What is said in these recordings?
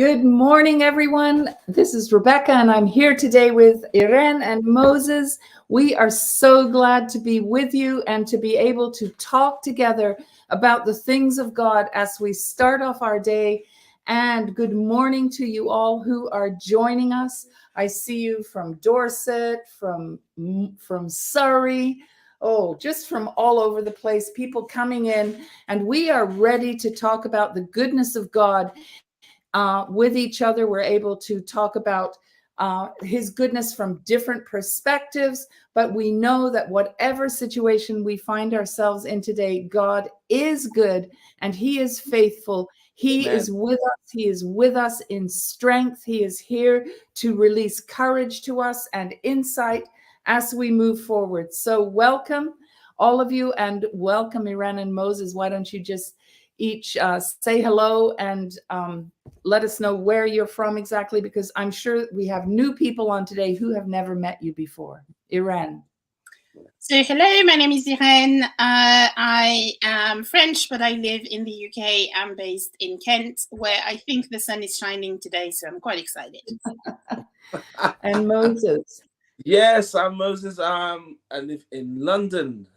Good morning, everyone. This is Rebecca, and I'm here today with Iréne and Moses. We are so glad to be with you and to be able to talk together about the things of God as we start off our day. And good morning to you all who are joining us. I see you from Dorset, from Surrey, just from all over the place, people coming in, and we are ready to talk about the goodness of God. With each other, we're able to talk about his goodness from different perspectives, but we know that whatever situation we find ourselves in today, God is good and he is faithful. He Amen. is with us. He is with us in strength. He is here to release courage to us and insight as we move forward. So welcome all of you, and welcome Iréne and Moses. Why don't you just each say hello and let us know where you're from exactly, because I'm sure we have new people on today who have never met you before. Iréne. So hello, my name is Iréne. I am French, but I live in the UK. I'm based in Kent, where I think the sun is shining today, so I'm quite excited. And Moses. Yes, I'm Moses. I live in London,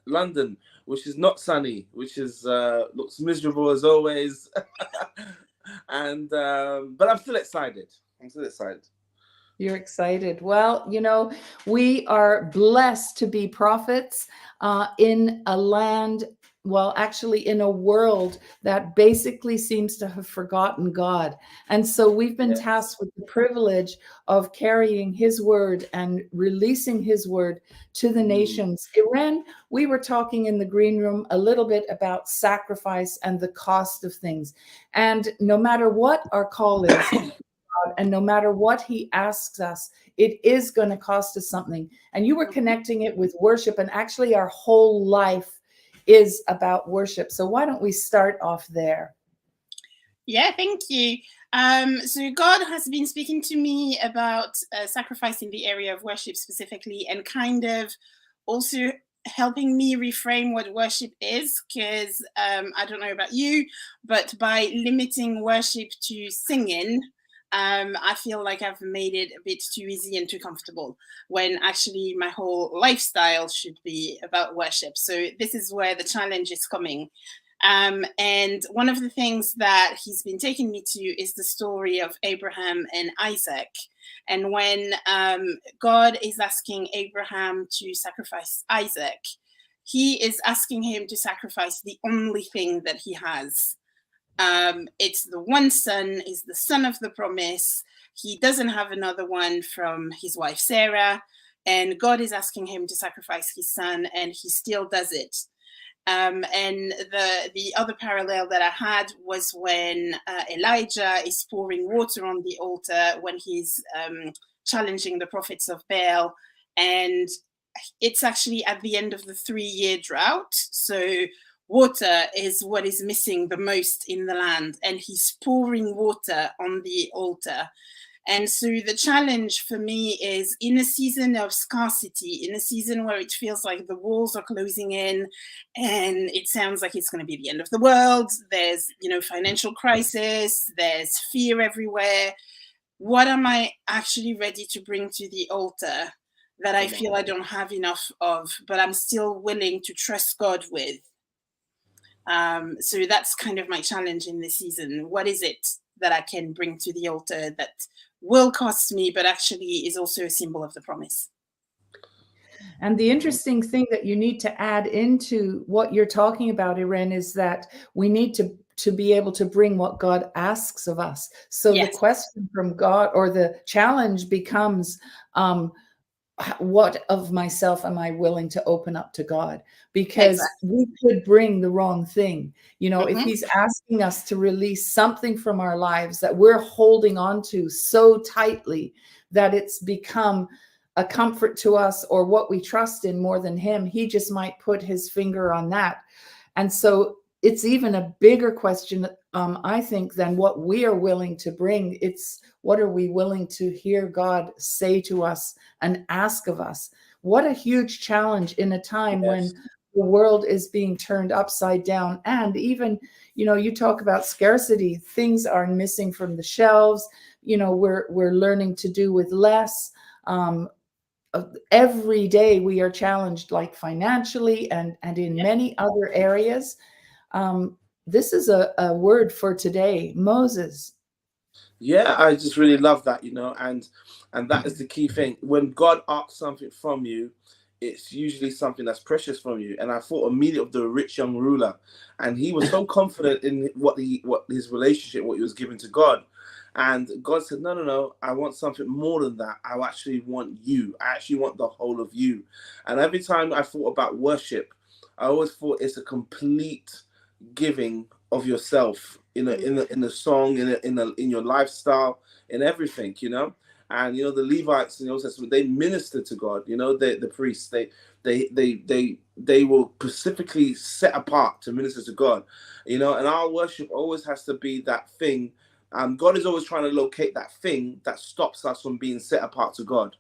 which is not sunny, which is looks miserable as always. And but I'm still excited. You're excited. Well, we are blessed to be prophets in a land, actually in a world that basically seems to have forgotten God. And so we've been tasked with the privilege of carrying his word and releasing his word to the nations. Iréne, we were talking in the green room a little bit about sacrifice and the cost of things. And no matter what our call is, and no matter what he asks us, it is going to cost us something. And you were connecting it with worship, and actually our whole life is about worship. So why don't we start off there? Yeah, thank you. So God has been speaking to me about sacrifice in the area of worship specifically, and kind of also helping me reframe what worship is, because I don't know about you, but by limiting worship to singing, I feel like I've made it a bit too easy and too comfortable, when actually my whole lifestyle should be about worship. So this is where the challenge is coming. And one of the things that he's been taking me to is the story of Abraham and Isaac. And when God is asking Abraham to sacrifice Isaac, he is asking him to sacrifice the only thing that he has. It's the one son, is the son of the promise. He doesn't have another one from his wife Sarah, and God is asking him to sacrifice his son, and he still does it. And the other parallel that I had was when Elijah is pouring water on the altar when he's challenging the prophets of Baal, and it's actually at the end of the 3-year drought. So water is what is missing the most in the land, and he's pouring water on the altar. And so the challenge for me is, in a season of scarcity, in a season where it feels like the walls are closing in and it sounds like it's going to be the end of the world, there's, financial crisis, there's fear everywhere. What am I actually ready to bring to the altar that I feel I don't have enough of, but I'm still willing to trust God with? So that's kind of my challenge in this season. What is it that I can bring to the altar that will cost me, but actually is also a symbol of the promise? And the interesting thing that you need to add into what you're talking about, Iréne, is that we need to be able to bring what God asks of us. So Yes. The question from God, or the challenge becomes, what of myself am I willing to open up to God? Because we could bring the wrong thing. If he's asking us to release something from our lives that we're holding on to so tightly that it's become a comfort to us, or what we trust in more than him, he just might put his finger on that. And so it's even a bigger question, I think, than what we are willing to bring. It's what are we willing to hear God say to us and ask of us? What a huge challenge in a time when the world is being turned upside down. And even, you talk about scarcity, things are missing from the shelves. We're learning to do with less. Every day we are challenged, like financially and in many other areas. This is a word for today, Moses. Yeah, I just really love that, and that is the key thing. When God asks something from you, it's usually something that's precious from you. And I thought immediately of the rich young ruler, and he was so confident in what his relationship, what he was giving to God. And God said, no, no, no, I want something more than that. I actually want you. I actually want the whole of you. And every time I thought about worship, I always thought it's a complete giving of yourself in a song, in your lifestyle, in everything, And the Levites in the Old Testament, they ministered to God. The priests, they were specifically set apart to minister to God. And our worship always has to be that thing. God is always trying to locate that thing that stops us from being set apart to God.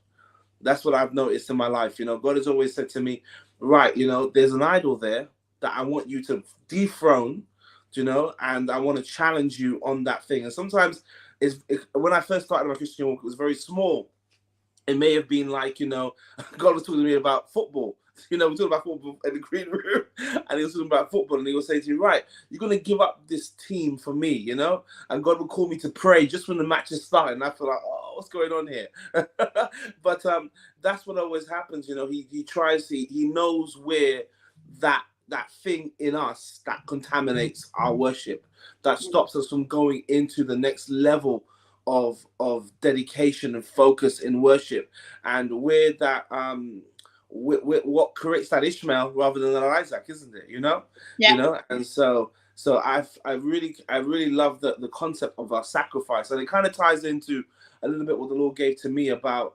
That's what I've noticed in my life. God has always said to me, right, there's an idol there that I want you to dethrone, and I want to challenge you on that thing. And sometimes when I first started my Christian walk, it was very small. It may have been like, God was talking to me about football. We're talking about football in the green room, and he was talking about football, and he was saying to me, right, you're going to give up this team for me, and God will call me to pray just when the match is starting. And I feel like, oh, what's going on here? But that's what always happens, he knows where that thing in us that contaminates our worship, that stops us from going into the next level of dedication and focus in worship, and where that what creates that Ishmael rather than an Isaac, isn't it? And so I really love the concept of our sacrifice, and it kind of ties into a little bit what the Lord gave to me about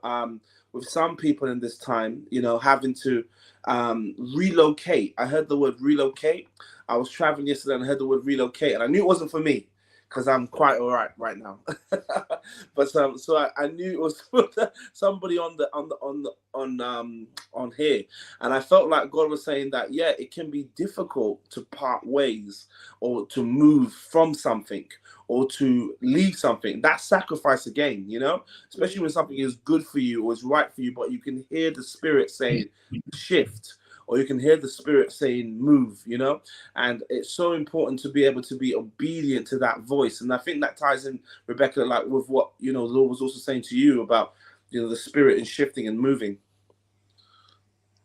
with some people in this time, having to relocate. I heard the word relocate. I was traveling yesterday and I heard the word relocate, and I knew it wasn't for me, because I'm quite all right now. But so I knew it was somebody on here, and I felt like God was saying that it can be difficult to part ways, or to move from something, or to leave something. That's sacrifice again, especially when something is good for you or is right for you, but you can hear the Spirit saying shift, or you can hear the Spirit saying move, and it's so important to be able to be obedient to that voice. And I think that ties in, Rebecca, like with what, the Lord was also saying to you about, the Spirit and shifting and moving.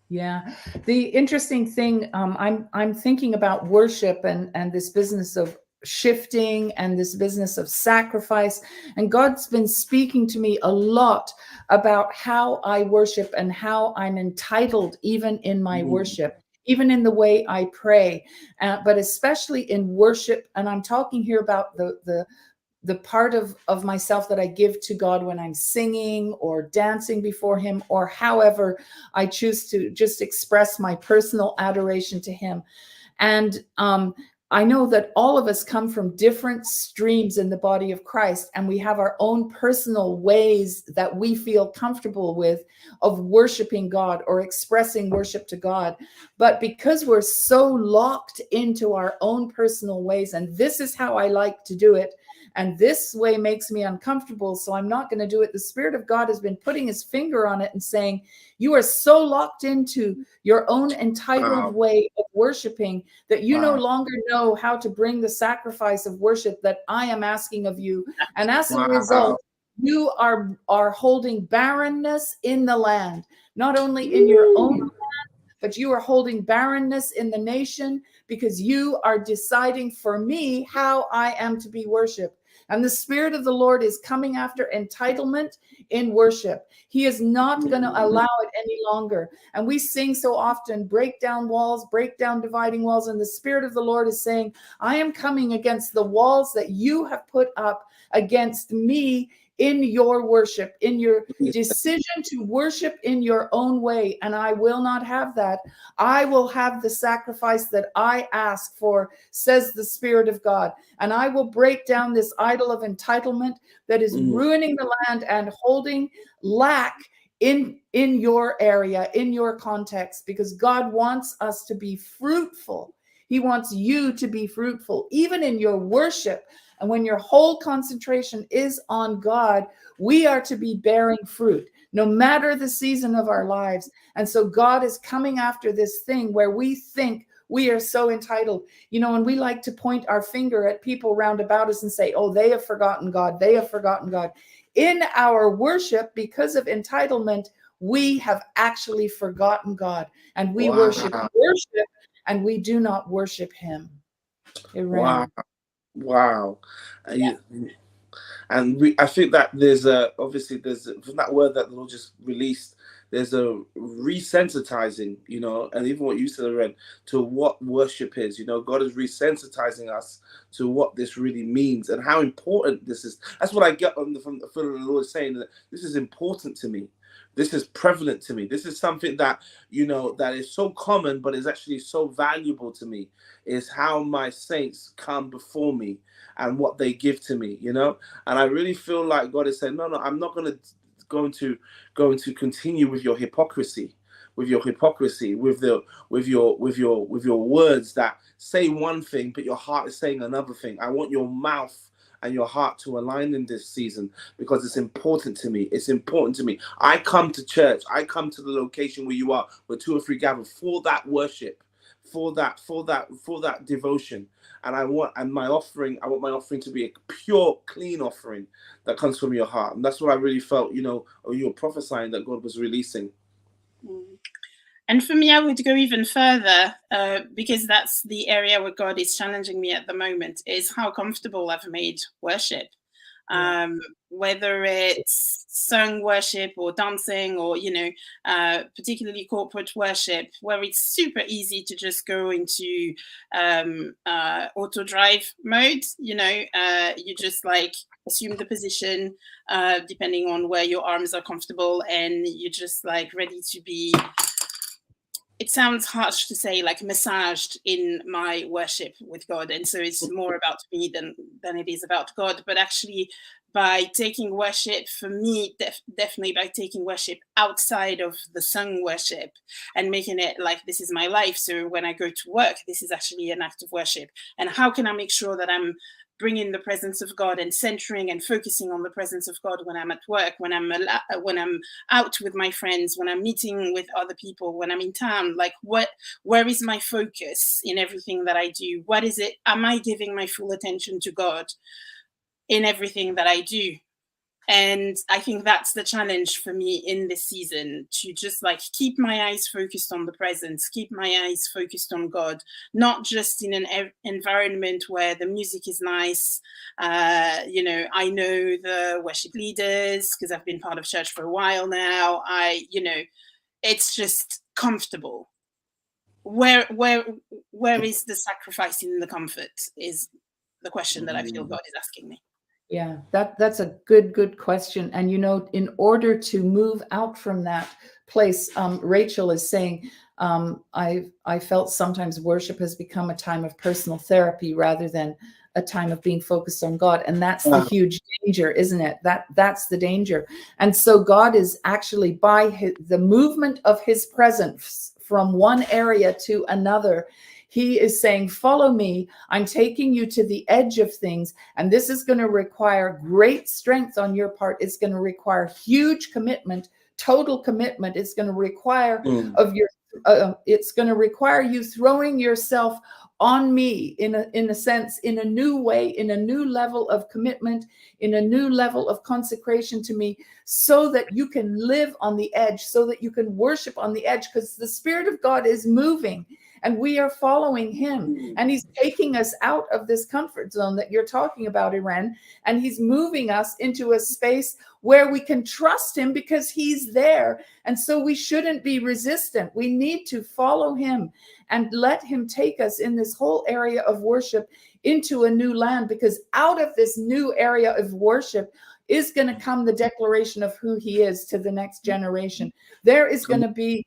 Yeah. The interesting thing, I'm thinking about worship and this business of shifting and this business of sacrifice. And God's been speaking to me a lot about how I worship and how I'm entitled even in my worship, even in the way I pray, but especially in worship. And I'm talking here about the part of myself that I give to God when I'm singing or dancing before him, or however I choose to just express my personal adoration to him. And I know that all of us come from different streams in the body of Christ, and we have our own personal ways that we feel comfortable with of worshiping God or expressing worship to God. But because we're so locked into our own personal ways, and this is how I like to do it, and this way makes me uncomfortable, so I'm not going to do it. The Spirit of God has been putting his finger on it and saying, you are so locked into your own entitled way of worshiping that you no longer know how to bring the sacrifice of worship that I am asking of you. And as a result, you are holding barrenness in the land, not only in your own land, but you are holding barrenness in the nation, because you are deciding for me how I am to be worshiped. And the Spirit of the Lord is coming after entitlement in worship. He is not going to allow it any longer. And we sing so often, break down walls, break down dividing walls. And the Spirit of the Lord is saying, I am coming against the walls that you have put up against me in your worship, in your decision to worship in your own way. And I will not have that. I will have the sacrifice that I ask for, says the Spirit of God. And I will break down this idol of entitlement that is ruining the land and holding lack in your area, in your context, because God wants us to be fruitful. He wants you to be fruitful, even in your worship. And when your whole concentration is on God, we are to be bearing fruit, no matter the season of our lives. And so God is coming after this thing where we think we are so entitled, and we like to point our finger at people round about us and say, oh, they have forgotten God. They have forgotten God. In our worship, because of entitlement, we have actually forgotten God, and we worship, and we do not worship him. Wow. Wow. I think that there's obviously from that word that the Lord just released, there's a resensitizing, and even what you said, Iréne, to what worship is. God is resensitizing us to what this really means and how important this is. That's what I get from the the Lord saying, that this is important to me. This is prevalent to me. This is something that, that is so common, but is actually so valuable to me, is how my saints come before me and what they give to me, And I really feel like God is saying, no, I'm not going to continue with your hypocrisy, with your words that say one thing, but your heart is saying another thing. I want your mouth and your heart to align in this season, because it's important to me. It's important to me. I come to church. I come to the location where you are, where 2 or 3 gather, for that worship, for that devotion. And I want my offering to be a pure, clean offering that comes from your heart. And that's what I really felt, or you were prophesying that God was releasing. And for me, I would go even further, because that's the area where God is challenging me at the moment, is how comfortable I've made worship. Whether it's sung worship or dancing or, particularly corporate worship, where it's super easy to just go into auto drive mode. You just assume the position depending on where your arms are comfortable, and you're just ready to be, it sounds harsh to say, massaged in my worship with God. And so it's more about me than it is about God. But actually, by taking worship, for me, definitely by taking worship outside of the sung worship and making it this is my life. So when I go to work, this is actually an act of worship. And how can I make sure that I'm bringing the presence of God and centering and focusing on the presence of God when I'm at work, when I'm out with my friends, when I'm meeting with other people, when I'm in town? Where is my focus in everything that I do? What is it? Am I giving my full attention to God in everything that I do? And I think that's the challenge for me in this season, to just keep my eyes focused on the presence, keep my eyes focused on God, not just in an environment where the music is nice. I know the worship leaders because I've been part of church for a while now. It's just comfortable. Where is the sacrifice in the comfort is the question that I feel God is asking me. Yeah, that's a good question. And, in order to move out from that place, Rachel is saying, I felt sometimes worship has become a time of personal therapy rather than a time of being focused on God. And that's the huge danger, isn't it? That's the danger. And so God is actually, by the movement of his presence from one area to another, he is saying, follow me. I'm taking you to the edge of things. And this is going to require great strength on your part. It's going to require huge commitment, total commitment. It's going to require it's going to require you throwing yourself on me in a sense, in a new way, in a new level of commitment, in a new level of consecration to me, so that you can live on the edge, so that you can worship on the edge, because the Spirit of God is moving. And we are following him, and he's taking us out of this comfort zone that you're talking about, Iréne, and he's moving us into a space where we can trust him because he's there. And so we shouldn't be resistant. We need to follow him and let him take us in this whole area of worship into a new land, because out of this new area of worship is going to come the declaration of who he is to the next generation. There is going to be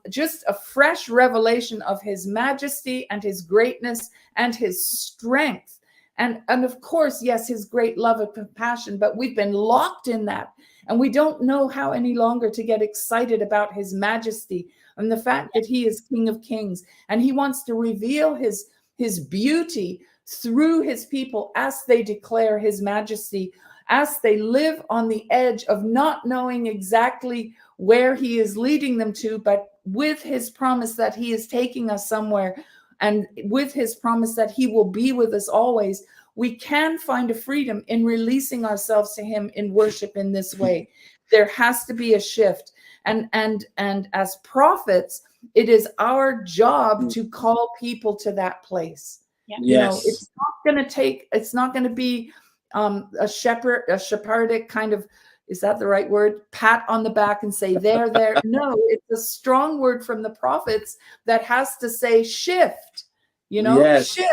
just a fresh revelation of his majesty and his greatness and his strength. And of course, yes, his great love and compassion, but we've been locked in that. And we don't know how any longer to get excited about his majesty and the fact that he is King of Kings. And he wants to reveal his beauty through his people as they declare his majesty, as they live on the edge of not knowing exactly where he is leading them to, but with his promise that he is taking us somewhere, and with his promise that he will be with us always, we can find a freedom in releasing ourselves to him in worship in this way. There has to be a shift. And as prophets, it is our job to call people to that place. Yeah. You know, it's not going to be a shepherdic kind of, is that the right word? Pat on the back and say, there. No, it's a strong word from the prophets that has to say, shift, you know, shift.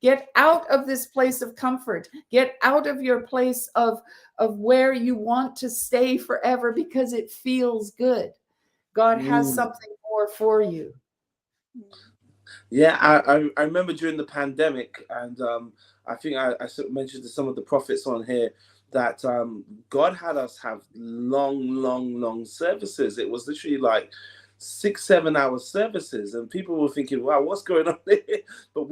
Get out of this place of comfort. Get out of your place of where you want to stay forever because it feels good. God has something more for you. Yeah, I remember during the pandemic, and I think I sort of mentioned to some of the prophets on here that God had us have long services. It was literally like 6-7 hour services, and people were thinking, wow, what's going on there? But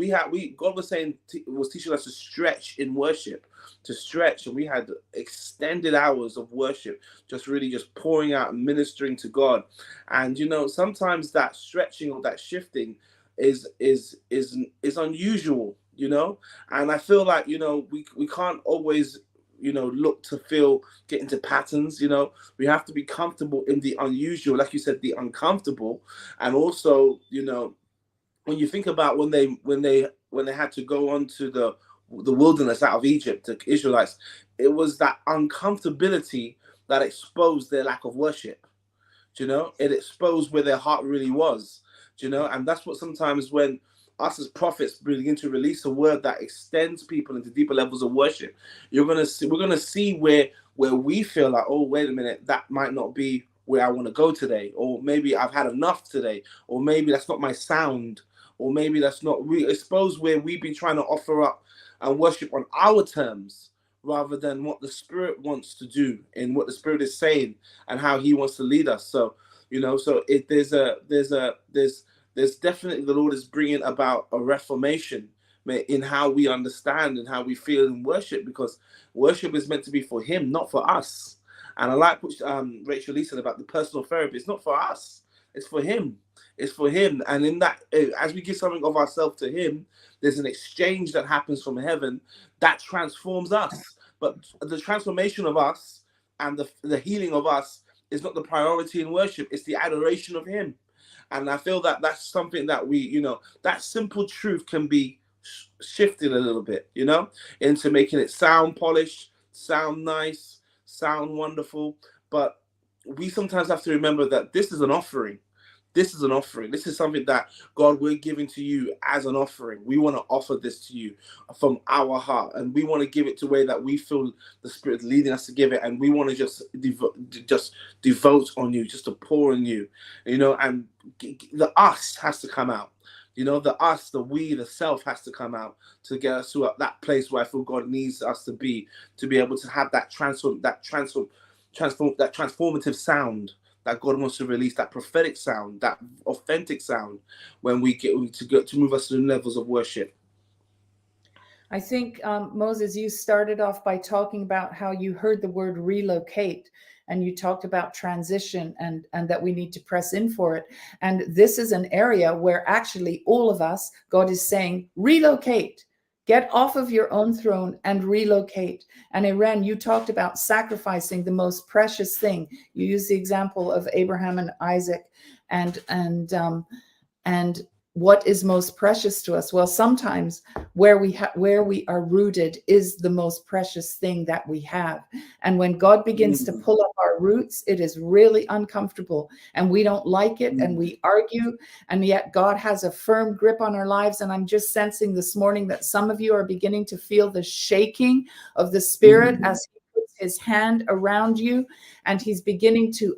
God was saying, was teaching us to stretch in worship, to stretch, and we had extended hours of worship, just really just pouring out and ministering to God. And you know, sometimes that stretching or that shifting is unusual, you know. And I feel like, you know, we can't always, you know, look to get into patterns. You know, we have to be comfortable in the unusual, like you said, the uncomfortable. And also, you know, when you think about when they had to go on to the wilderness out of Egypt, the Israelites, it was that uncomfortability that exposed their lack of worship. You know, it exposed where their heart really was. You know, and that's what sometimes when us as prophets begin to release a word that extends people into deeper levels of worship, we're gonna see where we feel like, oh, wait a minute, that might not be where I want to go today, or maybe I've had enough today, or maybe that's not my sound, or maybe that's not. We expose where we've been trying to offer up and worship on our terms, rather than what the Spirit wants to do and what the Spirit is saying and how He wants to lead us. So, you know, so there's definitely, the Lord is bringing about a reformation in how we understand and how we feel in worship, because worship is meant to be for Him, not for us. And I like what Rachel Lee said about the personal therapy. It's not for us. It's for Him. It's for Him. And in that, as we give something of ourselves to Him, there's an exchange that happens from heaven that transforms us. But the transformation of us and the healing of us is not the priority in worship. It's the adoration of Him. And I feel that that's something that we, you know, that simple truth can be shifted a little bit, you know, into making it sound polished, sound nice, sound wonderful. But we sometimes have to remember that this is an offering. This is an offering. This is something that, God, we're giving to you as an offering. We want to offer this to you from our heart, and we want to give it to a way that we feel the Spirit leading us to give it, and we want to just devote on you, just to pour on you, you know. And the us has to come out, you know, the us, the we, the self has to come out to get us to that place where I feel God needs us to be able to have that transformative sound that God wants to release, that prophetic sound, that authentic sound, when we get to move us to the levels of worship. I think, Moses, you started off by talking about how you heard the word relocate, and you talked about transition and that we need to press in for it. And this is an area where actually all of us, God is saying, relocate. Get off of your own throne and relocate. And Iréne, you talked about sacrificing the most precious thing. You used the example of Abraham and Isaac, and what is most precious to us. Well, sometimes where we are rooted is the most precious thing that we have. And when God begins to pull up our roots, it is really uncomfortable, and we don't like it, and we argue, and yet God has a firm grip on our lives. And I'm just sensing this morning that some of you are beginning to feel the shaking of the Spirit as He puts His hand around you, and He's beginning to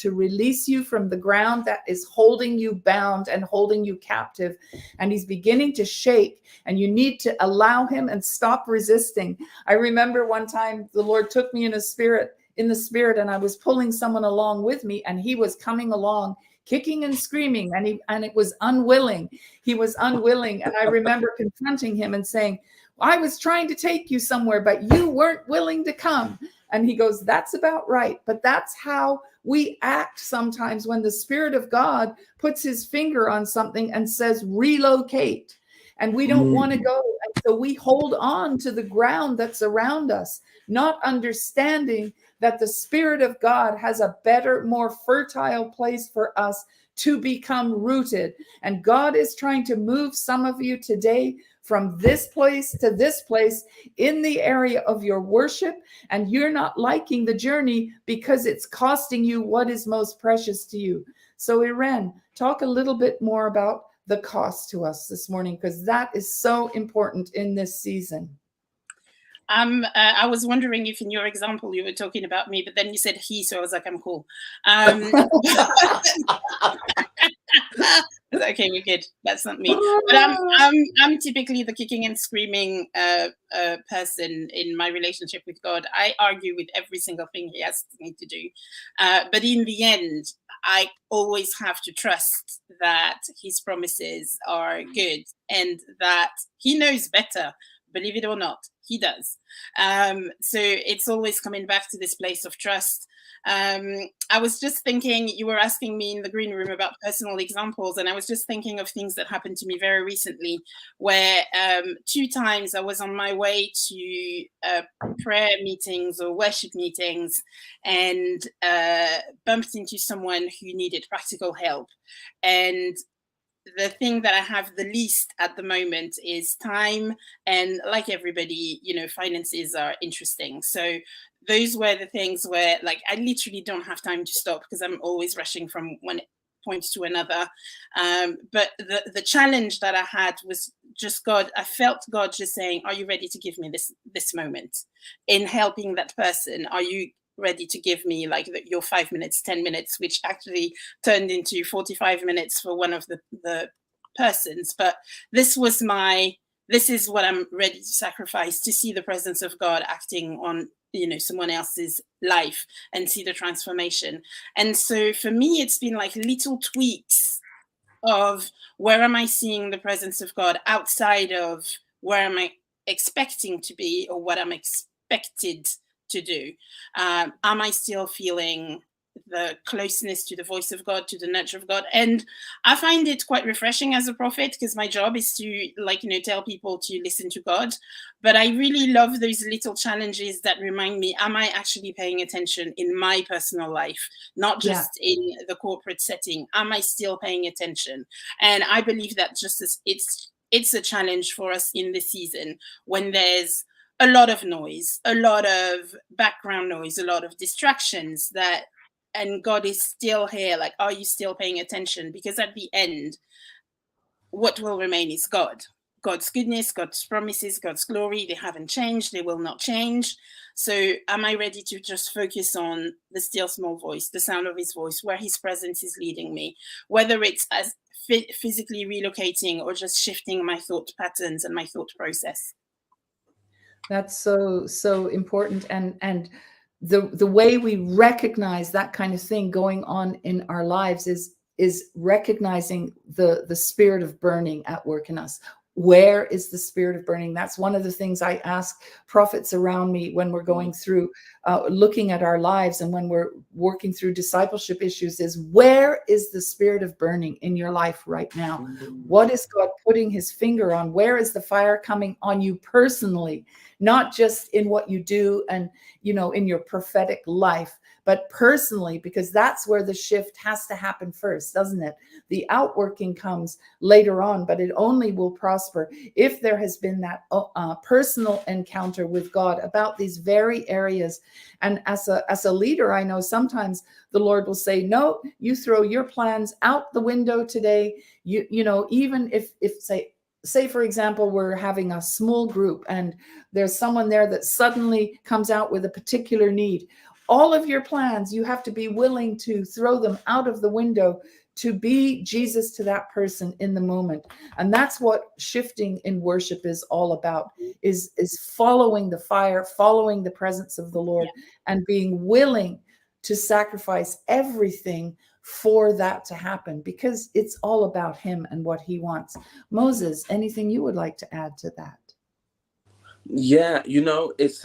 release you from the ground that is holding you bound and holding you captive. And He's beginning to shake, and you need to allow Him and stop resisting. I remember one time the Lord took me in His Spirit in the spirit, and I was pulling someone along with me, and he was coming along kicking and screaming, and it was unwilling. He was unwilling. And I remember confronting him and saying, I was trying to take you somewhere, but you weren't willing to come. And he goes, that's about right. But that's how we act sometimes when the Spirit of God puts his finger on something and says, relocate. And we don't want to go. And so we hold on to the ground that's around us, not understanding that the Spirit of God has a better, more fertile place for us to become rooted. And God is trying to move some of you today from this place to this place in the area of your worship. And you're not liking the journey because it's costing you what is most precious to you. So Iréne, talk a little bit more about the cost to us this morning, because that is so important in this season. I was wondering if in your example you were talking about me, but then you said he, so I was like, I'm cool. Okay, we're good. That's not me. But I'm typically the kicking and screaming person in my relationship with God. I argue with every single thing he asks me to do. But in the end, I always have to trust that his promises are good and that he knows better. Believe it or not, he does. So it's always coming back to this place of trust. I was just thinking, you were asking me in the green room about personal examples, and I was just thinking of things that happened to me very recently, where 2 times I was on my way to prayer meetings or worship meetings and bumped into someone who needed practical help. And the thing that I have the least at the moment is time. And like everybody, finances are interesting. So those were the things where, like, I literally don't have time to stop because I'm always rushing from one point to another. But the challenge that I had was just God. I felt God just saying, are you ready to give me this moment in helping that person? Are you ready to give me like your 5 minutes, 10 minutes, which actually turned into 45 minutes for one of the persons. But this is what I'm ready to sacrifice, to see the presence of God acting on someone else's life and see the transformation. And so for me, it's been like little tweaks of where am I seeing the presence of God outside of where am I expecting to be or what I'm expected to do. Am I still feeling the closeness to the voice of God, to the nurture of God? And I find it quite refreshing as a prophet, because my job is to tell people to listen to God. But I really love those little challenges that remind me, am I actually paying attention in my personal life, not just in the corporate setting? Am I still paying attention? And I believe that just as it's a challenge for us in this season, when there's a lot of noise, a lot of background noise, a lot of distractions, and God is still here. Like, are you still paying attention? Because at the end, what will remain is God. God's goodness, God's promises, God's glory, they haven't changed, they will not change. So am I ready to just focus on the still small voice, the sound of his voice, where his presence is leading me, whether it's as physically relocating or just shifting my thought patterns and my thought process? That's so important. And the way we recognize that kind of thing going on in our lives is recognizing the spirit of burning at work in us. Where is the spirit of burning? That's one of the things I ask prophets around me when we're going through looking at our lives and when we're working through discipleship issues, is where is the spirit of burning in your life right now? What is God putting his finger on? Where is the fire coming on you personally? Not just in what you do and, in your prophetic life, but personally, because that's where the shift has to happen first, doesn't it? The outworking comes later on, but it only will prosper if there has been that personal encounter with God about these very areas. And as a leader, I know sometimes the Lord will say, no, you throw your plans out the window today. Even if say, for example, we're having a small group and there's someone there that suddenly comes out with a particular need. All of your plans, you have to be willing to throw them out of the window to be Jesus to that person in the moment. And that's what shifting in worship is all about, is following the fire, following the presence of the Lord, and being willing to sacrifice everything for that to happen, because it's all about him and what he wants. Moses, anything you would like to add to that? Yeah, it's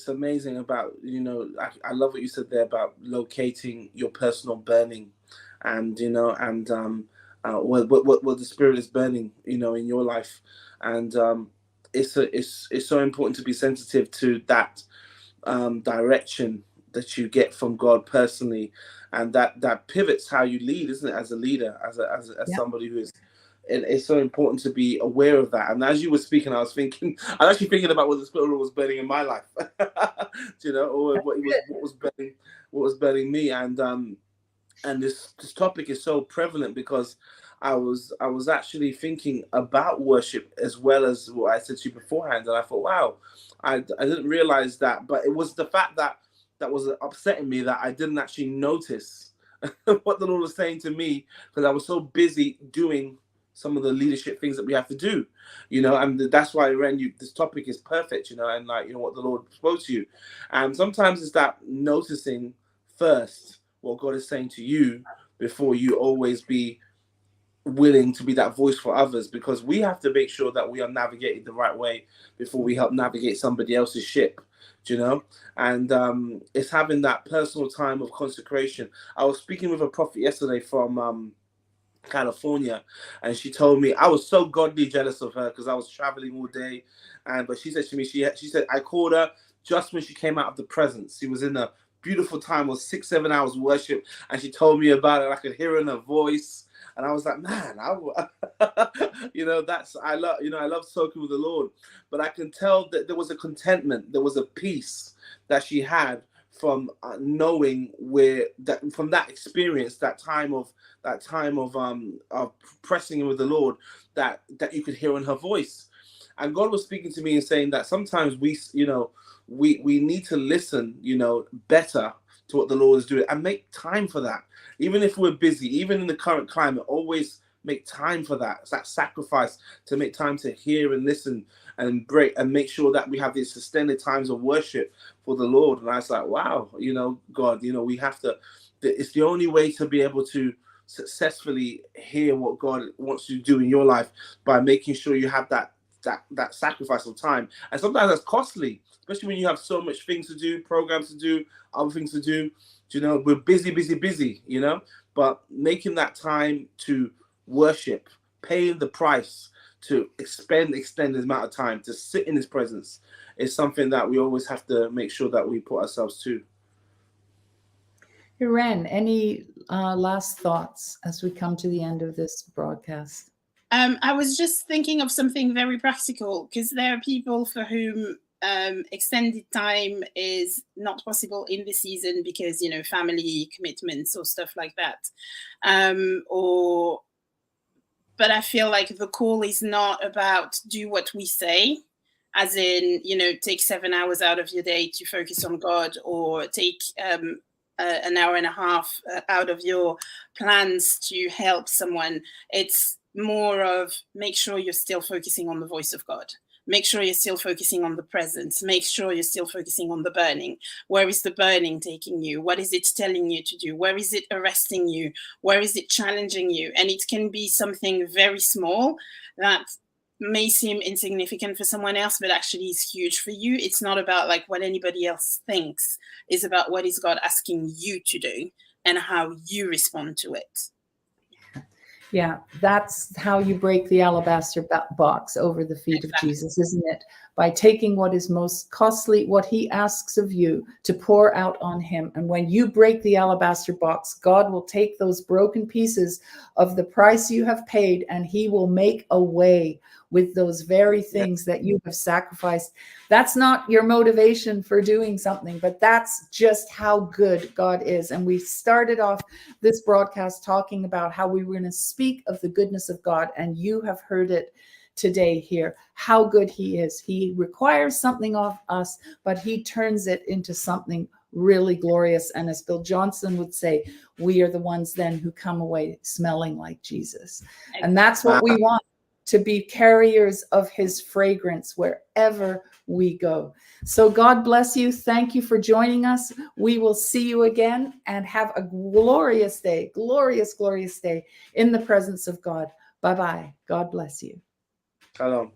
amazing about, I love what you said there about locating your personal burning, and what the spirit is burning, in your life, and it's so important to be sensitive to that direction that you get from God personally, and that pivots how you lead, isn't it? As a leader, as somebody who is, and it's so important to be aware of that. And as you were speaking, I was actually thinking about what the Spirit was burning in my life, or what was burning me, and this topic is so prevalent because I was actually thinking about worship as well as what I said to you beforehand, and I thought, wow, I didn't realize that, but it was the fact that was upsetting me, that I didn't actually notice what the Lord was saying to me, because I was so busy doing some of the leadership things that we have to do, and that's why, Iréne, this topic is perfect, and what the Lord spoke to you. And sometimes it's that noticing first what God is saying to you before you always be willing to be that voice for others, because we have to make sure that we are navigated the right way before we help navigate somebody else's ship, and it's having that personal time of consecration. I was speaking with a prophet yesterday from California, and she told me, I was so godly jealous of her because I was traveling all day, but she said to me, she said, I called her just when she came out of the presence. She was in a beautiful time of 6-7 hours worship, and she told me about it. I could hear in her voice, and I was like, man, that's, I love soaking with the Lord, but I can tell that there was a contentment, there was a peace that she had from knowing from that experience, that time of pressing in with the Lord, that you could hear in her voice. And God was speaking to me and saying that sometimes we need to listen, better to what the Lord is doing, and make time for that. Even if we're busy, even in the current climate, always make time for that. It's that sacrifice to make time to hear and listen and break, and make sure that we have these sustained times of worship for the Lord. And I was like, wow, God, we have to, it's the only way to be able to successfully hear what God wants you to do in your life, by making sure you have that sacrifice of time. And sometimes that's costly, especially when you have so much things to do, programs to do, other things to do. We're busy, but making that time to worship, paying the price to extend the amount of time to sit in his presence, is something that we always have to make sure that we put ourselves to. Iréne, any last thoughts as we come to the end of this broadcast? I was just thinking of something very practical, because there are people for whom extended time is not possible in the season because, family commitments or stuff like that. But I feel like the call is not about do what we say, as in, take 7 hours out of your day to focus on God, or take an hour and a half out of your plans to help someone. It's more of, make sure you're still focusing on the voice of God. Make sure you're still focusing on the presence. Make sure you're still focusing on the burning. Where is the burning taking you? What is it telling you to do? Where is it arresting you? Where is it challenging you? And it can be something very small that may seem insignificant for someone else, but actually is huge for you. It's not about like what anybody else thinks. It's about what is God asking you to do and how you respond to it. Yeah, that's how you break the alabaster box over the feet of Jesus, isn't it? By taking what is most costly, what he asks of you, to pour out on him. And when you break the alabaster box, God will take those broken pieces of the price you have paid, and he will make a way with those very things that you have sacrificed. That's not your motivation for doing something, but that's just how good God is. And we started off this broadcast talking about how we were going to speak of the goodness of God, and you have heard it today here, how good he is. He requires something of us, but he turns it into something really glorious. And as Bill Johnson would say, we are the ones then who come away smelling like Jesus. And that's what we want, to be carriers of his fragrance wherever we go. So God bless you. Thank you for joining us. We will see you again, and have a glorious day, glorious, glorious day in the presence of God. Bye-bye. God bless you. Shalom.